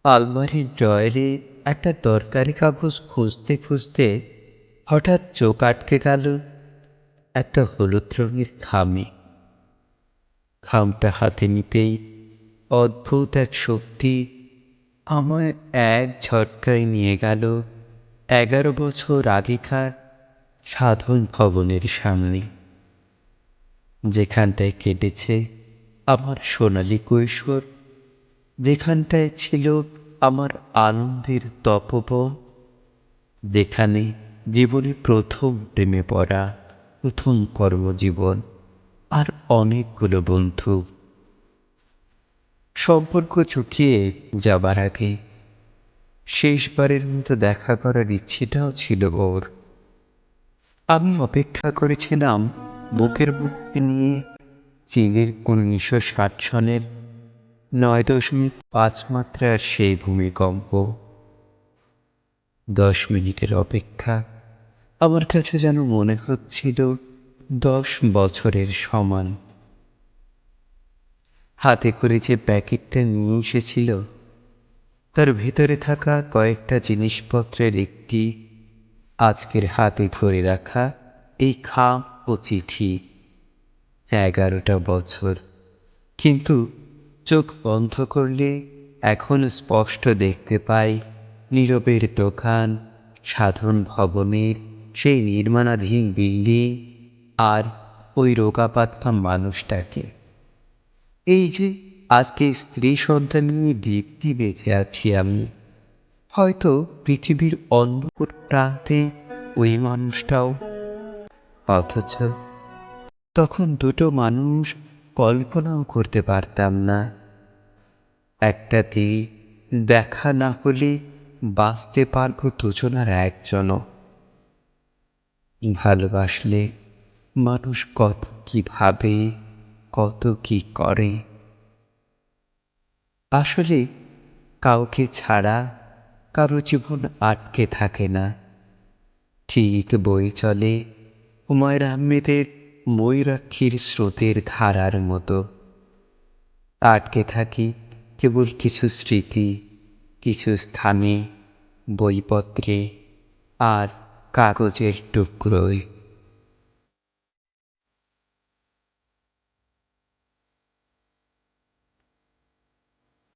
আলমারির ড্রয়ারে একটা দরকারি কাগজ খুঁজতে খুঁজতে হঠাৎ চোখ আটকে গেল একটা হলুদ রঙের খামে। খামটা হাতে নিতেই অদ্ভুত এক শক্তি আমায় এক ঝটকায় নিয়ে গেল 11 বছর আগেকার সাধন ভবনের সামনে, যেখানটায় কেটেছে আমার সোনালী কৈশোর, যেখানটায় ছিল আমার আনন্দের তপবন, যেখানে জীবনে প্রথম প্রেমে পড়া, প্রথম কর্মজীবন, আর অনেকগুলো বন্ধু। সম্পর্ক চুকিয়ে যাবার আগে শেষবারের মতো দেখা করার ইচ্ছেটাও ছিল ওর। আমি অপেক্ষা করেছিলাম বুকের মধ্যে নিয়ে চীনের 1960 সনের 9.5 মাত্রার সেই ভূমিকম্প। 10 মিনিটের অপেক্ষা আমার কাছে যেন মনে হচ্ছিল 10 বছরের সমান। হাতে করে যে প্যাকেটটা নিয়ে এসেছিল তার ভেতরে থাকা কয়েকটা জিনিসপত্রের একটি আজকের হাতে ধরে রাখা এই খাম ও চিঠি। 11টা বছর, কিন্তু চোখ বন্ধ করলে এখন স্পষ্ট দেখতে পাই নীরবের দোকান, সাধন ভবনের সেই নির্মাণাধীন বিল্ডিং, আর ওই রোগা পাতলা মানুষটাকে। এই যে আজকে স্ত্রী সন্তান নিয়ে দিব্যি বেঁচে আছি আমি, হয়তো পৃথিবীর অন্য কোনো প্রান্তে ওই মানুষটাও। অথচ তখন দুটো মানুষ কল্পনাও করতে পারতাম না। একটাতে দেখা না হলে বাঁচতে পারবো দুজনার একজনও। ভালোবাসলে মানুষ কত কি ভাবে, কত কি করে। আসলে কাউকে ছাড়া কারো জীবন আটকে থাকে না। ঠিক বয়ে চলে হুমায়ূন আহমেদের ময়ূরাক্ষীর স্রোতের ধারার মতো। আটকে থাকি কেবল কিছু স্মৃতি, কিছু স্থানে, বইপত্রে, আর কাগজের টুকরোয়।